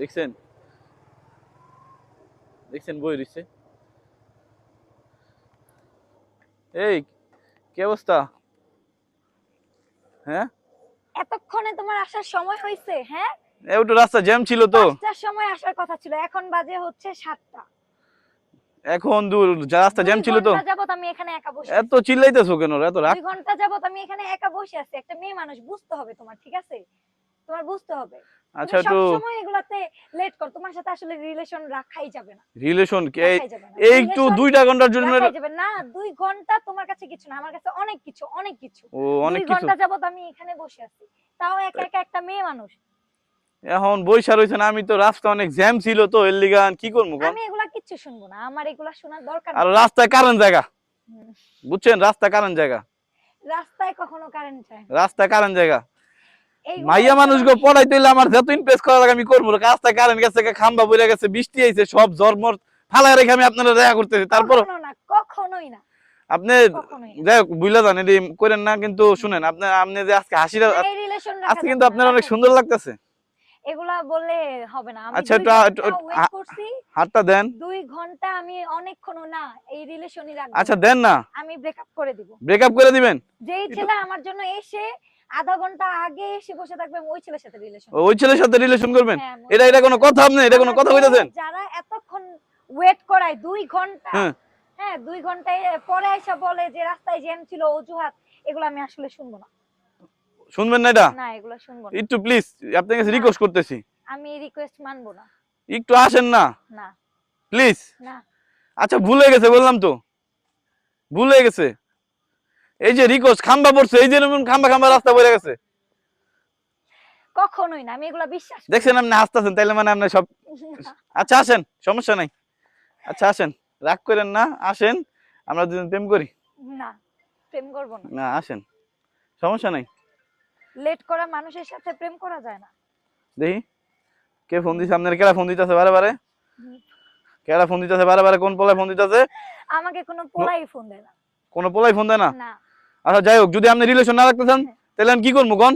দেখছেন দেখছেন বই রইছে। এই কি অবস্থা? হ্যাঁ, এতক্ষণে তোমার আসার সময় হয়েছে? হ্যাঁ, একটু রাস্তা জ্যাম ছিল তো। 5টার সময় আসার কথা ছিল, এখন বাজে হচ্ছে 7টা। এখন দূর রাস্তা জ্যাম ছিল তো। 2 ঘন্টা যাবত আমি এখানে একা বসে এত আছি। চিল্লাইতেছো কেন? এত রাগ? 2 ঘন্টা যাবত আমি এখানে একা বসে আছি। একটা মেয়ে মানুষ, বুঝতে হবে তোমার, ঠিক আছে? তোমার বুঝতে হবে। আচ্ছা, তুমি একটু সব সময় এগুলাতে লেট কর। তোমার সাথে আসলে রিলেশন রাখাই যাবে না। রিলেশন রাখাই যাবে না। এই একটু রিলেশন 2টা ঘন্টার জন্য রাখাই যাবে না। 2 ঘন্টা তোমার কাছে কিছু না, আমার কাছে অনেক কিছু, অনেক কিছু। ও 2 অনেক কিছু। ঘন্টা যাবত আমি এখানে বসে আছি। তাও একা একা একটা মেয়ে মানুষ। এখন বইসা রইছেন, আমি তো রাস্তা অনেক জ্যাম ছিল তো, এর লিগা কি করবো কোন? আমি এগুলা কিচ্ছু শুনবো না, আমার এগুলা শোনার দরকার আর নেই। রাস্তায় কারণ জায়গা, হুম। বুঝছেন? রাস্তা কারণ জায়গা, রাস্তায় কখনো কারেন্ট যায় না। রাস্তায় কারণ জায়গা। এইগুলা মাইয়া এসব মানুষকে আমি পড়াইতে হইলে আমার যত ইমপ্রেস করা লাগে আমি করবো। রাস্তায় কারেন্ট গেছে, খাম্বা পড়ে গেছে, বৃষ্টি আইছে, সব জরমর ফালায় রেখে আমি আপনারা দেখা করতেছি। তারপর কখনো না, কখনোই না, আপনি কখনোই না। যাই হোক বুঝলা যান, এটি করেন না। কিন্তু শুনেন, আপনি আপনি যে আজকে হাসিটা না, এই রিলেশন রাখা আজকে যাবে কিন্তু না, আপনার অনেক রাখেন। সুন্দর লাগতেছে। এগুলা বললে হবে না। আমি আচ্ছা, 2 একটু ঘন্টা ওয়েট করছি। হাতটা দেন। 2 ঘন্টা আমি অনেকক্ষণ না, এই রিলেশনই রাখবো আচ্ছা না। দেন না, আমি ব্রেকআপ করে দিব। ব্রেকআপ করে দিবেন। যেই একটু ছেলে আমার জন্য এসে আধা ঘন্টা আগে এসে বসে থাকবে, আমি ওই ছেলের সাথে রিলেশন ওই করব। ছেলের সাথে রিলেশন করবেন? হ্যাঁ, আমি ওই এটা ছেলের এটা কোনো সাথে। কথা? আপনি এটা কোনো কথা আমাকে কইতাছেন? যারা এতক্ষণ ওয়েট করায় 2 ঘন্টা, হ্যাঁ, হ্যাঁ 2 ঘন্টায় পরে এসে বলে যে রাস্তায় জ্যাম ছিল, অজুহাত, এগুলো আমি আসলে শুনবো না। শুনবেন না এটা? না, এগুলো শুনবো না। একটু প্লিজ আপনার কাছে না, রিকোয়েস্ট করতেছি, আমি রিকোয়েস্ট মানবো না। একটু আসেন না না, প্লিজ। না, আচ্ছা ভুল হয়ে গেছে, বললাম তো ভুল হয়ে গেছে। এই যে রিকোয়েস্ট, খাম্বা পড়ছে, এই যে এরকম খাম্বা খাম্বা রাস্তা পড়ে গেছে। কখনোই না, আমি এগুলো বিশ্বাস করি দেখছেন না। আপনি হাসতেছেন, তাইলে মানে আপনি সব। আচ্ছা আসেন, সমস্যা নাই। আচ্ছা আসেন, রাগ করেন না, আসেন, আমরা দুজন প্রেম করি। না, প্রেম করব না। না আসেন, সমস্যা নাই। লেট করা মানুষের সাথে প্রেম করা যায় না। দেখি কে ফোন দিছে আপনার? কেডা ফোন দিতেছে বারে বারে? কেডা ফোন দিতেছে বারে বারে? কোন পোলায় ফোন দিতেছে? আমাকে কোনো পোলাই ফোন দেয় না। কোন পোলাই ফোন দেয় না? না। আচ্ছা যাই হোক, যদি আপনি রিলেশন না রাখতে চান তাহলে আমি কি করবো কোন?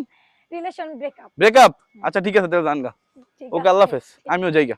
Relation breakup. ব্রেকআপ? আচ্ছা ঠিক আছে, তাহলে জানগা। ঠিক ওকে, আল্লাহ আছে। হাফেজ, আমিও যাইগা।